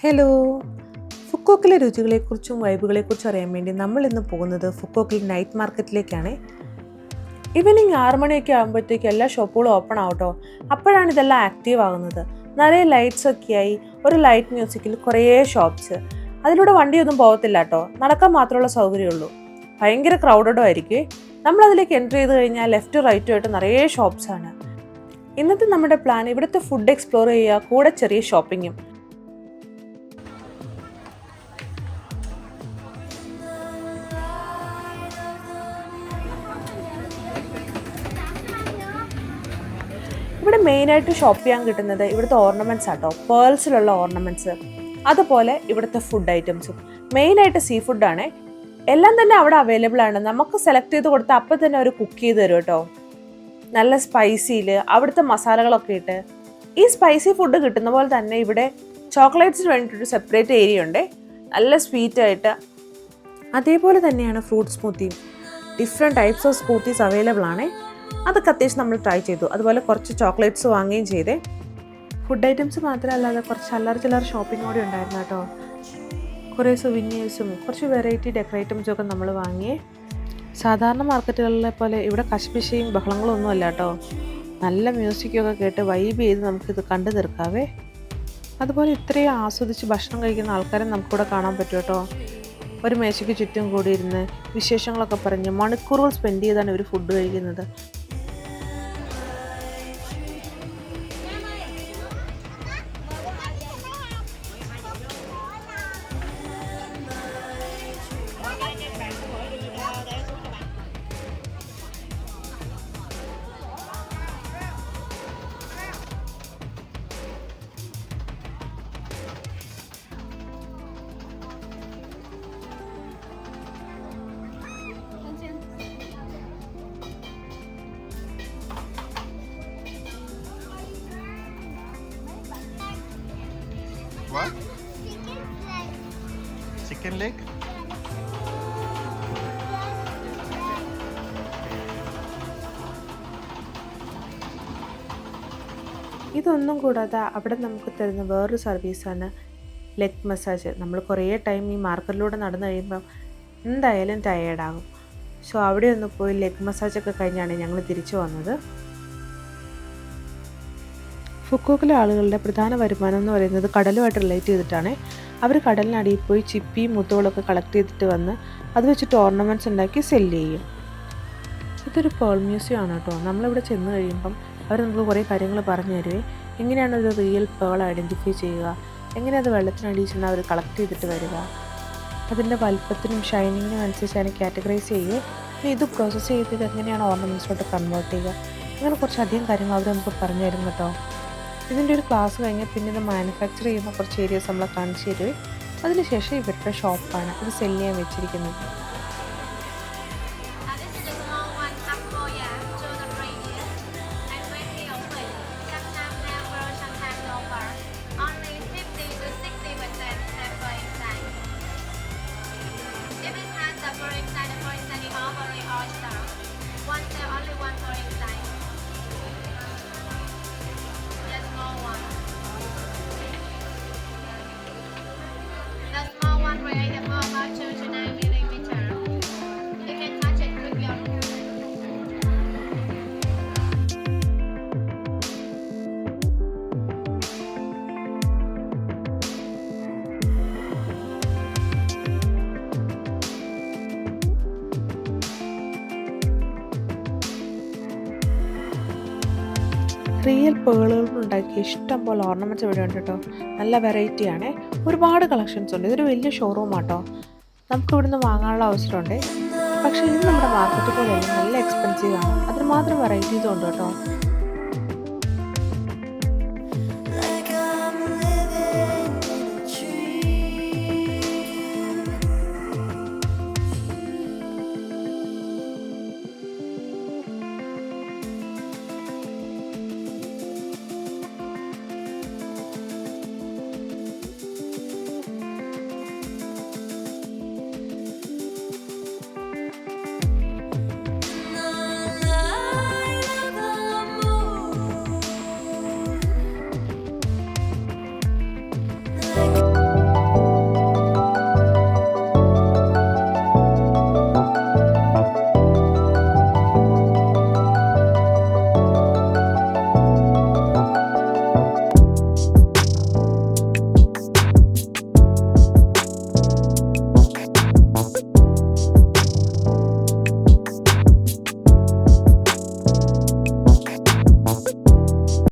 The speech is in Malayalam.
ഹലോ, ഫുക്കോക്കിലെ രുചികളെക്കുറിച്ചും വൈബുകളെക്കുറിച്ചും അറിയാൻ വേണ്ടി നമ്മൾ ഇന്ന് പോകുന്നത് ഫുക്കോക്കിൽ നൈറ്റ് മാർക്കറ്റിലേക്കാണ്. ഈവനിങ് 6 മണിയൊക്കെ ആകുമ്പോഴത്തേക്കും എല്ലാ ഷോപ്പുകളും ഓപ്പൺ ആവട്ടോ. അപ്പോഴാണ് ഇതെല്ലാം ആക്റ്റീവ് ആകുന്നത്. നിറയെ ലൈറ്റ്സ് ഒക്കെ ആയി ഒരു ലൈറ്റ് മ്യൂസിക്കിൽ കുറേ ഷോപ്സ്. അതിലൂടെ വണ്ടിയൊന്നും പോകത്തില്ല കേട്ടോ, നടക്കാൻ മാത്രമുള്ള സൗകര്യമുള്ളൂ. ഭയങ്കര ക്രൗഡഡും ആയിരിക്കും. നമ്മളതിലേക്ക് എൻട്രി ചെയ്ത് കഴിഞ്ഞാൽ ലെഫ്റ്റ് റൈറ്റും ആയിട്ട് നിറയെ ഷോപ്സാണ്. ഇന്നത്തെ നമ്മുടെ പ്ലാൻ ഇവിടുത്തെ ഫുഡ് എക്സ്പ്ലോർ ചെയ്യുക, കൂടെ ചെറിയ ഷോപ്പിങ്ങും. ഇവിടെ മെയിനായിട്ട് ഷോപ്പ് ചെയ്യാൻ കിട്ടുന്നത് ഇവിടുത്തെ ഓർണമെൻറ്റ്സ് ആട്ടോ, പേൾസിലുള്ള ഓർണമെൻറ്റ്സ്, അതുപോലെ ഇവിടുത്തെ ഫുഡ് ഐറ്റംസും. മെയിനായിട്ട് സീ ഫുഡാണ്. എല്ലാം തന്നെ അവിടെ അവൈലബിൾ ആണ്. നമുക്ക് സെലക്ട് ചെയ്ത് കൊടുത്താൽ അപ്പം തന്നെ അവർ കുക്ക് ചെയ്ത് തരും കേട്ടോ. നല്ല സ്പൈസിയിൽ അവിടുത്തെ മസാലകളൊക്കെ ഇട്ട്. ഈ സ്പൈസി ഫുഡ് കിട്ടുന്ന പോലെ തന്നെ ഇവിടെ ചോക്ലേറ്റ്സിന് വേണ്ടിയിട്ടൊരു സെപ്പറേറ്റ് ഏരിയ ഉണ്ട്, നല്ല സ്വീറ്റായിട്ട്. അതേപോലെ തന്നെയാണ് ഫ്രൂട്ട് സ്മൂത്തിയും. Different types of smoothies available ആണ്. അതൊക്കെ അത്യാവശ്യം നമ്മൾ ട്രൈ ചെയ്തു. അതുപോലെ കുറച്ച് ചോക്ലേറ്റ്സ് വാങ്ങുകയും ചെയ്തേ. ഫുഡ് ഐറ്റംസ് മാത്രമല്ലാതെ കുറച്ച് അല്ലറ ചില്ലറ ഷോപ്പിംഗ് കൂടി ഉണ്ടായിരുന്നു കേട്ടോ. കുറേ സുവിനീഴ്സും കുറച്ച് വെറൈറ്റി ഡെക്കറേറ്റംസും ഒക്കെ നമ്മൾ വാങ്ങിയേ. സാധാരണ മാർക്കറ്റുകളിലെ പോലെ ഇവിടെ കശ്പിശയും ബഹളങ്ങളും ഒന്നും അല്ല കേട്ടോ. നല്ല മ്യൂസിക്കൊക്കെ കേട്ട് വൈബ് ചെയ്ത് നമുക്കിത് കണ്ടു തീർക്കാവേ. അതുപോലെ ഇത്രയും ആസ്വദിച്ച് ഭക്ഷണം കഴിക്കുന്ന ആൾക്കാരെ നമുക്കിവിടെ കാണാൻ പറ്റും കേട്ടോ. ഒരു മേശയ്ക്ക് ചുറ്റും കൂടിയിരുന്ന് വിശേഷങ്ങളൊക്കെ പറഞ്ഞ് മണിക്കൂറുകൾ സ്പെൻഡ് ചെയ്താണ് ഇവർ ഫുഡ് കഴിക്കുന്നത്. What? Chicken leg? ഇതൊന്നും കൂടാതെ അവിടെ നമുക്ക് തരുന്ന വേറൊരു സർവീസാണ് ലെഗ് മസാജ്. നമ്മൾ കുറേ ടൈം ഈ മാർക്കറ്റിലൂടെ നടന്നു കഴിയുമ്പം എന്തായാലും ടയേർഡാകും. സോ അവിടെ ഒന്ന് പോയി ലെഗ് മസാജൊക്കെ കഴിഞ്ഞാണ് ഞങ്ങൾ തിരിച്ചു വന്നത്. ഫുക്കോക്കിലെ ആളുകളുടെ പ്രധാന വരുമാനം എന്ന് പറയുന്നത് കടലുമായിട്ട് റിലേറ്റ് ചെയ്തിട്ടാണ്. അവർ കടലിനടിയിൽ പോയി ചിപ്പിയും മുത്തുകളൊക്കെ കളക്ട് ചെയ്തിട്ട് വന്ന് അത് വെച്ചിട്ട് ഓർണമെൻറ്റ്സ് ഉണ്ടാക്കി സെല്ല് ചെയ്യും. ഇതൊരു പേൾ മ്യൂസിയം ആണ് കേട്ടോ. നമ്മളിവിടെ ചെന്ന് കഴിയുമ്പം അവർ നമുക്ക് കുറേ കാര്യങ്ങൾ പറഞ്ഞു തരുവേ. എങ്ങനെയാണ് ഒരു റിയൽ പേൾ ഐഡൻറ്റിഫൈ ചെയ്യുക, എങ്ങനെ അത് വെള്ളത്തിനടിയിൽ ചെന്ന് അവർ കളക്ട് ചെയ്തിട്ട് വരിക, അതിൻ്റെ വലുപ്പത്തിനും ഷൈനിങ്ങിനും അനുസരിച്ചാണ് കാറ്റഗറൈസ് ചെയ്യുക. പിന്നെ ഇത് പ്രോസസ്സ് ചെയ്തിട്ട് എങ്ങനെയാണ് ഓർണമെൻറ്റ്സിലോട്ട് കൺവേർട്ട് ചെയ്യുക, അങ്ങനെ കുറച്ചധികം കാര്യങ്ങൾ അവർ നമുക്ക് പറഞ്ഞു തരും കേട്ടോ. ഇതിൻ്റെ ഒരു ക്ലാസ് കഴിഞ്ഞാൽ പിന്നെ ഇത് മാനുഫാക്ചർ ചെയ്യുന്ന കുറച്ച് ഏരിയസ് നമ്മളെ കാണിച്ചു തരുവേ. അതിനുശേഷം ഇവരുടെ ഷോപ്പാണ് ഇത് സെല്ല് ചെയ്യാൻ വെച്ചിരിക്കുന്നത്. റിയൽ പേളുകൾ ഉണ്ടാക്കി ഇഷ്ടം പോലെ ഓർണമെൻറ്റ്സ് ഇവിടെ ഉണ്ട് കേട്ടോ. നല്ല വെറൈറ്റിയാണ്, ഒരുപാട് കളക്ഷൻസ് ഉണ്ട്. ഇതൊരു വലിയ ഷോറൂം ആട്ടോ. നമുക്ക് ഇവിടുന്ന് വാങ്ങാനുള്ള അവസരമുണ്ട്. പക്ഷേ ഇത് നമ്മുടെ മാർക്കറ്റ് പോലെയല്ല, നല്ല എക്സ്പെൻസീവ് ആണ്. അതിന് മാത്രം വെറൈറ്റീസും ഉണ്ട് കേട്ടോ.